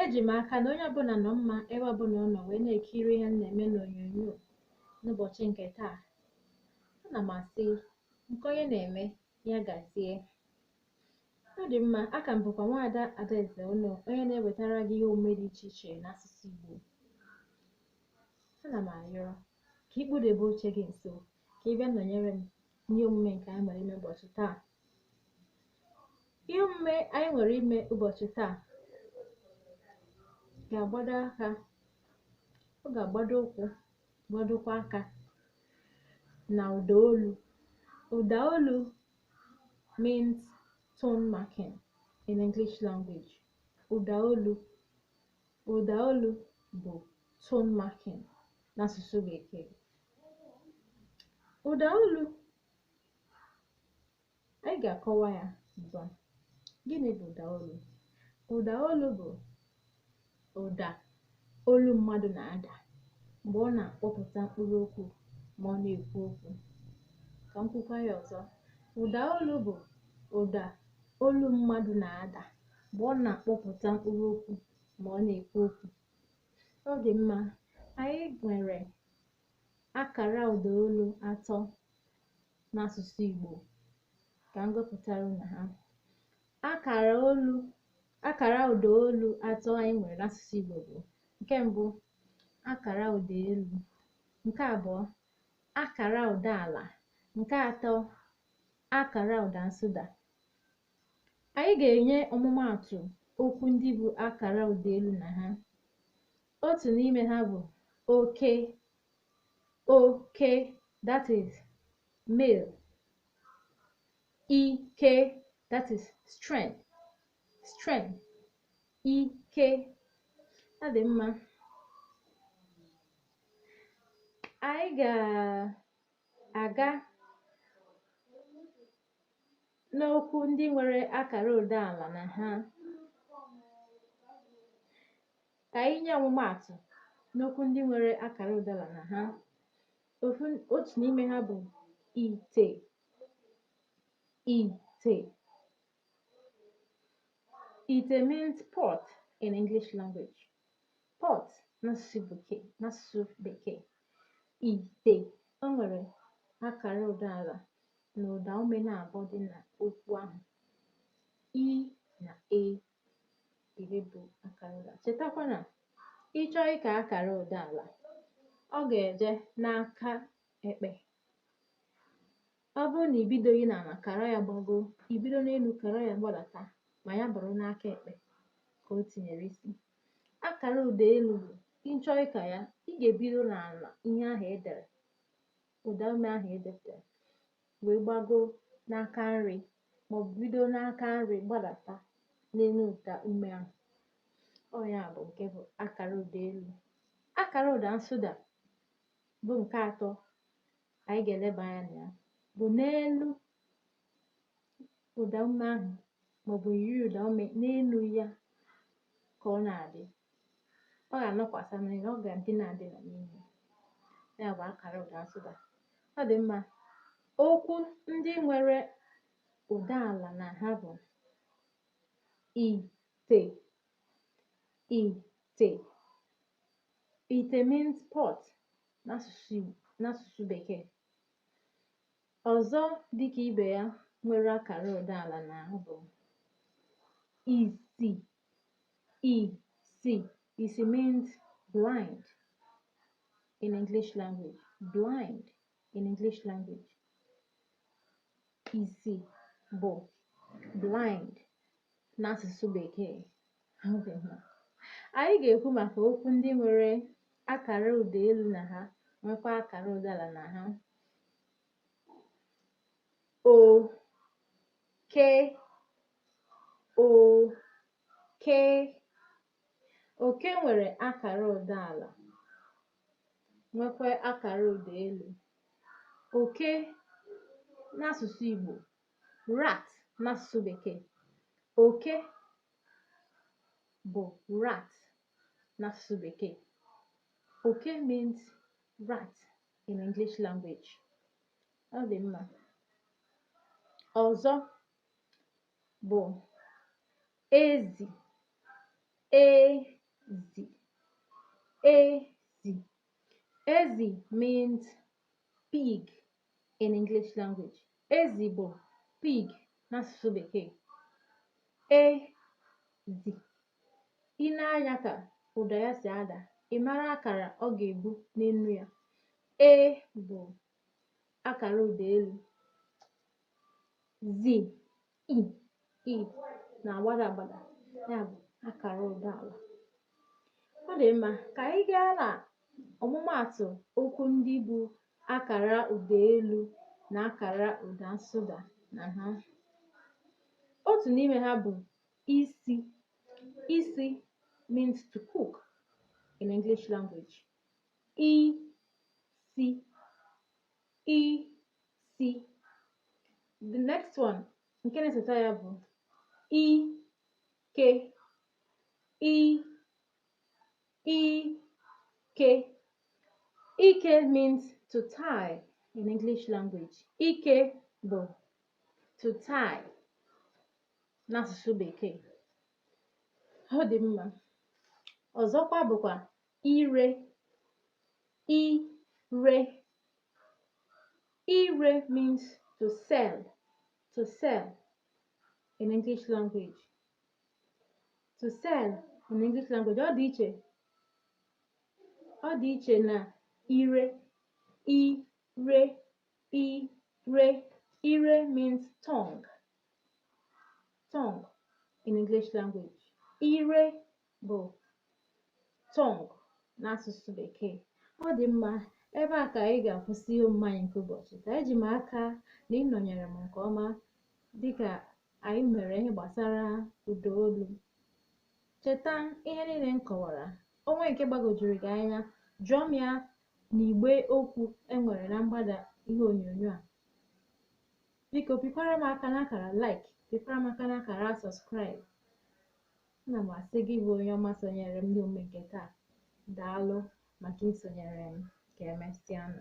Eji m aka na onye ọbụla nọ mma ebe ọbụla ọ nọ wee na-ekiri ihe m na-eme n'onyonyo n'ụbọchị nke taa. Ana m asị nke onye na-eme ya gazie. Ọ dị mma, aka m bụkwa nwaada Adaeze ụlọ onye na-ewetara gị ihe omume dị iche iche n'asụsụ Igbo. Ana m arịọ ka ị kpụdebe oche gị nso ka ị bịa nọnyere m ihe omume nke anyị nwere ime ụbọchị taa. Ihe omume anyị nwere ime ụbọchị taa ga-agbado aka, ọ ga-agbado ụkwụ, gbadokwa aka na ụdaolu. Ụdaolu means tone marking in English language. Ụdaolu bụ tone marking n'asụsụ Bekee. Ụdaolu, anyị ga-akọwa ya ugbu a. Gịnị bụ ụdaolu? Ụdaolu bụ ụda olu mmadụ na-ada mgbe ọ na-akpọpụta mkpụrụ okwu ma ọ na-ekwu okwu. Ka m kwukwa ya ọzọ. Ụdaolu bụ ụda olu mmadụ na-ada mgbe ọ na-akpọpụta mkpụrụ okwu ma ọ na-ekwu okwu. Ọ dị mma, anyị nwere akara ụdaolu atọ n'asụsụ Igbo. Ka m gụpụtara unu ha. Akara ụdaolu atọ anyị nwere n'asụsụ Igbo bụ: nke mbụ, akara ụda elu; nke abụọ, akara ụda ala; nke atọ, akara ụda nsụda. Anyị ga-enye ọmụmaatụ okwu ndị bụ akara ụda elu na ha. Otu n'ime ha bụ oke. Oke, that is male. Ike, that is strength. Ike. Ọ dị mma. Anyị ga-aga n'okwu ndị nwere akara ụda ala na ha. Ka anyị nye ọmụmaatụ n'okwu ndị nwere akara ụda ala na ha. Otu n'ime ha bụ ite. Ite. Ite means pot in English language. Pot n'asụsụ Bekee. Ite, o nwere akara ụda ala na ụda ume na-abụọ dị n'okwu ahụ. I na e bụ akara ụda. Chetakwa na ịchọọ ịka akara ụda ala, ọ ga-eje n'aka ekpe. Ọ bụrụ na ibidoghị n'ala kara ya gbago, ibido n'elu kara ya gbadata, ma ya bụrụ n'aka ekpe ka o tinyere isi. Akara ụda elu bụ ịchọọ ịka ya, ị ga-ebido n'ala ihe ahụ edere, ụda ume ahụ edepụtara, wee gbago n'aka nri, maọbụ bido n'aka nri gbadata n'elu ụda ume ahụ. Ọ ya bụ nke bụ akara ụda elu. Akara ụda nsụda bụ nke atọ anyị ga-eleba anya na ya, bụ n'elu ụda ume ahụ, maọbụ yiri ụda ume n'elu ya ka ọ na-adị. Ọ ga-anọkwasị n'elu, ọ ga-adị na-adịna n'ime. Ya bụ akara ụda nsụda. Ọ dị mma. Okwu ndị nwere ụda ala na ha bụ ite. Ite. Ite means pot n'asụsụ Bekee. Ọzọ dịka ibe ya nwere akara ụda ala na ha bụ isi. Isi. Isi means blind in English language. Blind in English language. Isi bụ blind n'asụsụ Bekee. Anyị ga-ekwu maka okwu ndị nwere akara ụda elu na ha, nwekwa akara ụda ala na ha. Oke. Oke. Oke nwere akara ụda ala, nwekwa akara ụda elu. Oke n'asụsụ Igbo, rat n'asụsụ Bekee. Oke bụ rat n'asụsụ Bekee. Oke means rat in English language. Ọ dị mma. Ọzọ bụ ezi. ezi, ezi. Ezi means pig in English language. Ezi bụ pig n'asụsụ Bekee. Ezi. Ị na-anya ka ụda ya si ada, ị mara akara ọ ga-ebu n'enu ya. E bụ akara ụda elu. Zi, i na-agbada agbada, ya bụ akara ụda ala. Ọ dị mma ka anyị gaa na ọmụmaatụ okwu ndị bụ akara ụda elu na akara ụda nsụda na ha. Otu n'ime ha bụ isi. Isi means to cook in English language. Isi, isi. The next one, nke na-esota ya bụ ike, ike. Ike means to tie in English language. Ike bụ to tie n'asụsụ Bekee. Ọ dị mma. Ọzọkwa bụkwa ire. Ire. Ire means to sell. To sell in English language. To sell in English language. Ọ dị iche na ire. Ire. Ire. Ire means tongue. Tongue in English language. Ire bụ tongue n'asụsụ Bekee. Ọ dị mma, ebe a ka anyị ga-akwụsị ihe omume anyị nke ụbọchị. Ka eji m aka na ị nọnyere m nke ọma dịka anyị mere ihe gbasara ụdaolu. Cheta ihe niile m kọwara. Onwe nke gbagojuru gị anya, jụọ m ya n'igbe okwu enwere na mgbada ihe onyonyo a. Biko pịkwara m aka n'akara like, pịkwara m aka n'akara subscribe. Ana m asị gị bụ onye ọma sonyere m n'omume nke taa. Daalụ maka isonyere m. Ka emesịanụ.